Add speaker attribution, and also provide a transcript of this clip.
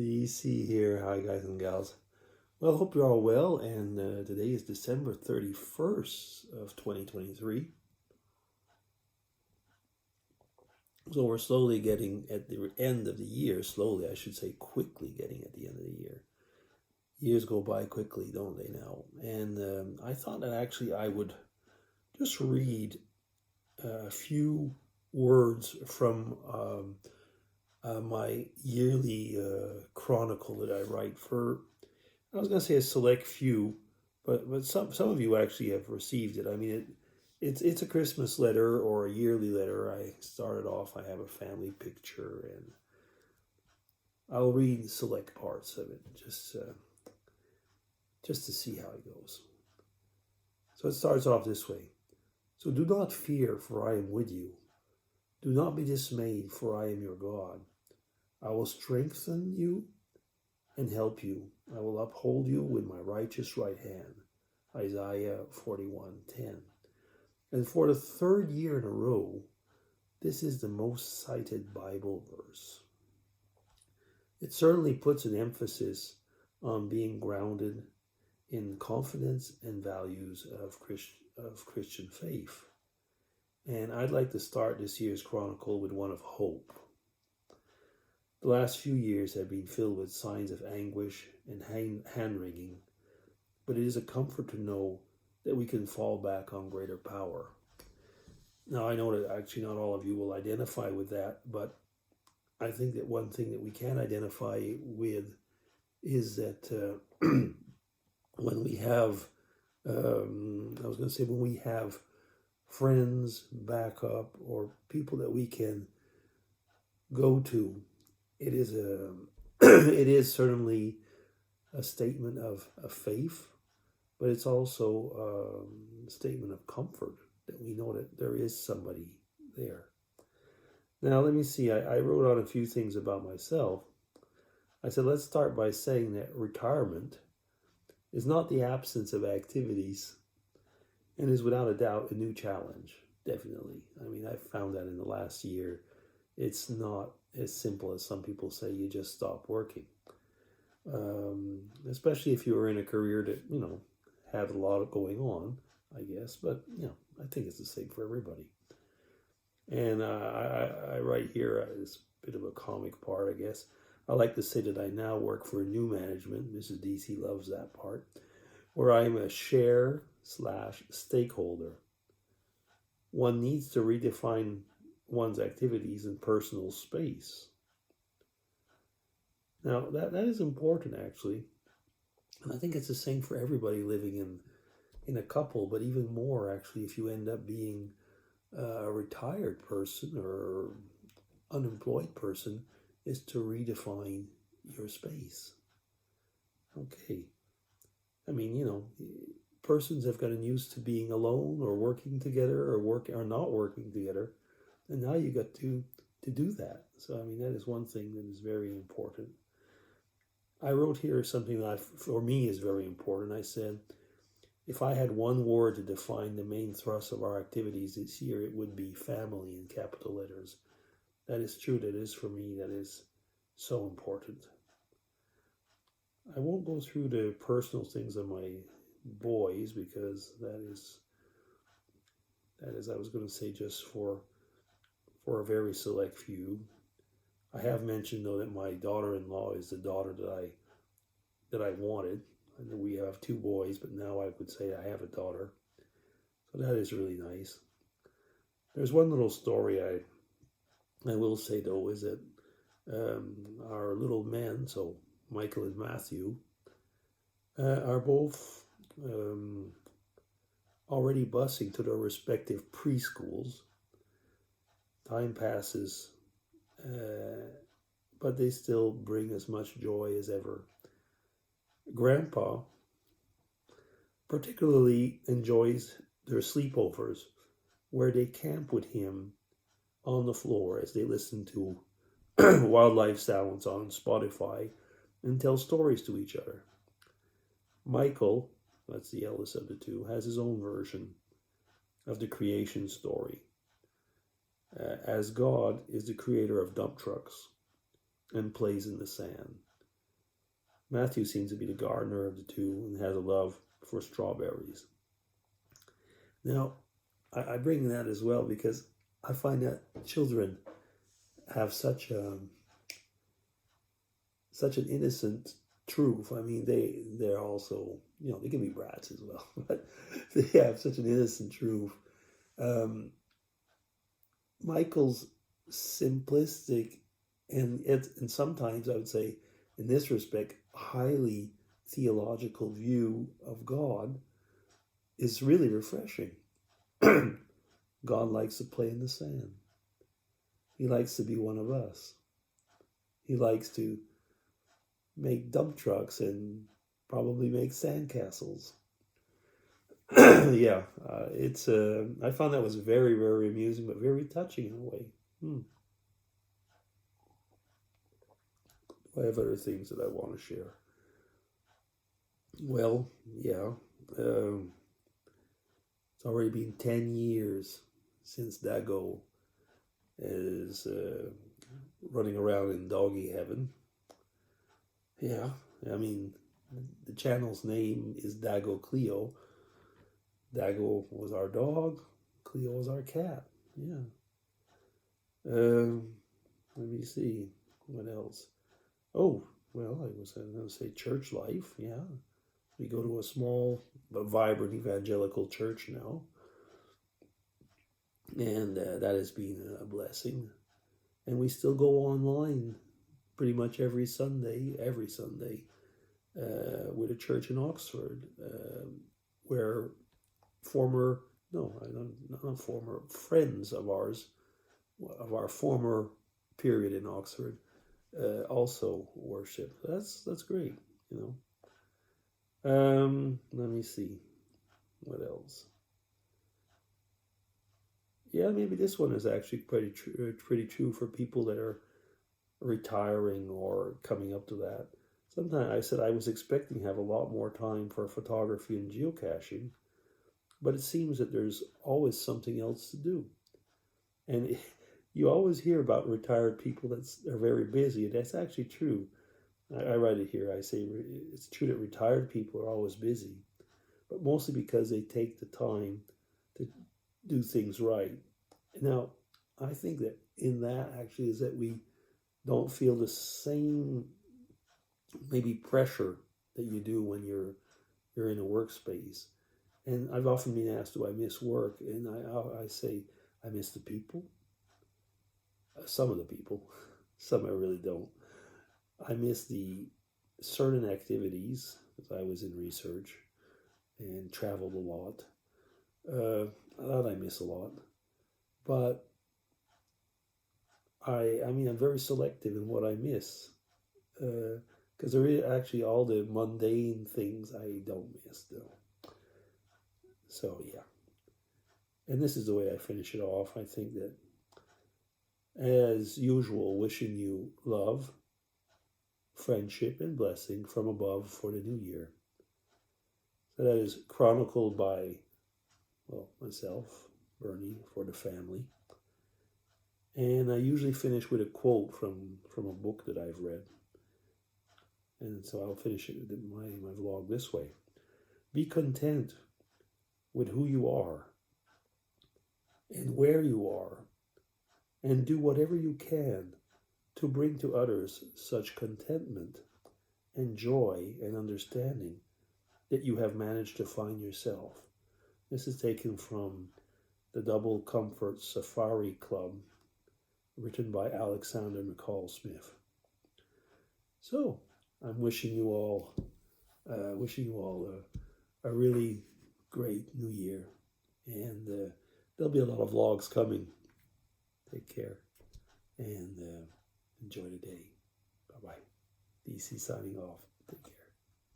Speaker 1: DC here. Hi, guys and gals. Well, hope you're all well. And today is December 31st of 2023. So we're slowly getting at the end of the year. Slowly, I should say, quickly getting at the end of the year. Years go by quickly, don't they now? And I thought that actually I would just read a few words from my yearly chronicle that I write for. I was going to say a select few, but some of you actually have received it. I mean, it's a Christmas letter or a yearly letter. I started off. I have a family picture, and I'll read select parts of it just to see how it goes. So it starts off this way. So do not fear, for I am with you. Do not be dismayed, for I am your God. I will strengthen you and help you. I will uphold you with my righteous right hand. Isaiah 41:10. And for the third year in a row, this is the most cited Bible verse. It certainly puts an emphasis on being grounded in confidence and values of Christian faith. And I'd like to start this year's chronicle with one of hope. The last few years have been filled with signs of anguish and hand-wringing, but it is a comfort to know that we can fall back on greater power. Now, I know that actually not all of you will identify with that, but I think that one thing that we can identify with is that when we have, when we have friends, backup, or people that we can go to, it is certainly a statement of faith, but it's also a statement of comfort that we know that there is somebody there. Now, let me see. I wrote out a few things about myself. I said, let's start by saying that retirement is not the absence of activities and is without a doubt a new challenge, definitely. I mean, I found that in the last year. It's not as simple as some people say you just stop working. Especially if you were in a career that, had a lot going on, I guess. But, I think it's the same for everybody. And I write here, it's a bit of a comic part, I guess. I like to say that I now work for new management. Mrs. DC loves that part. Where I'm a share/stakeholder. One needs to redefine one's activities in personal space. Now, that is important, actually. And I think it's the same for everybody living in a couple, but even more, actually, if you end up being a retired person or unemployed person, is to redefine your space. Okay. I mean, persons have gotten used to being alone or working together or not working together. And now you got to do that. So, I mean, that is one thing that is very important. I wrote here something that for me is very important. I said, if I had one word to define the main thrust of our activities this year, it would be family in capital letters. That is true. That is for me. That is so important. I won't go through the personal things of my boys because that is I was going to say just for a very select few. I have mentioned though that my daughter-in-law is the daughter that I wanted. I know we have two boys, but now I would say I have a daughter. So that is really nice. There's one little story I will say though is that our little men, so Michael and Matthew, are both already busing to their respective preschools. Time passes, but they still bring as much joy as ever. Grandpa particularly enjoys their sleepovers where they camp with him on the floor as they listen to wildlife sounds on Spotify and tell stories to each other. Michael, that's the eldest of the two, has his own version of the creation story. As God is the creator of dump trucks and plays in the sand. Matthew seems to be the gardener of the two and has a love for strawberries. Now, I bring that as well because I find that children have such an innocent truth. I mean, they're also, they can be brats as well, but they have such an innocent truth. Michael's simplistic and sometimes I would say in this respect highly theological view of God is really refreshing. God likes to play in the sand. He likes to be one of us. He likes to make dump trucks and probably make sandcastles. Yeah, it's. I found that was very, very amusing, but very touching in a way. I have other things that I want to share. Well, yeah, it's already been 10 years since Dago is running around in doggy heaven. Yeah, I mean, the channel's name is Dago Cleo. Dago was our dog, Cleo was our cat. Yeah. Let me see. What else? Oh, well, I was going to say church life. Yeah. We go to a small but vibrant evangelical church now. And that has been a blessing. And we still go online pretty much every Sunday, with a church in Oxford, where friends of ours, of our former period in Oxford, also worship. That's great, Let me see, what else? Yeah, maybe this one is actually pretty true for people that are retiring or coming up to that. Sometimes I said I was expecting to have a lot more time for photography and geocaching, but it seems that there's always something else to do. And you always hear about retired people that are very busy, and that's actually true. I write it here. I say it's true that retired people are always busy, but mostly because they take the time to do things right. Now, I think that in that actually is that we don't feel the same maybe pressure that you do when you're in a workspace. And I've often been asked, do I miss work? And I say, I miss the people. Some of the people. Some I really don't. I miss the certain activities, because I was in research and traveled a lot. That I miss a lot. But I'm very selective in what I miss. Because there is actually all the mundane things I don't miss, though. So, yeah. And this is the way I finish it off. I think that, as usual, wishing you love, friendship, and blessing from above for the new year. So that is chronicled by, myself, Bernie, for the family. And I usually finish with a quote from a book that I've read. And so I'll finish it my vlog this way. Be content with who you are and where you are, and do whatever you can to bring to others such contentment and joy and understanding that you have managed to find yourself. This is taken from the Double Comfort Safari Club, written by Alexander McCall Smith. So, I'm wishing you all a really great new year, and there'll be a lot of vlogs coming. Take care, and enjoy the day. Bye-bye. DC signing off. Take care.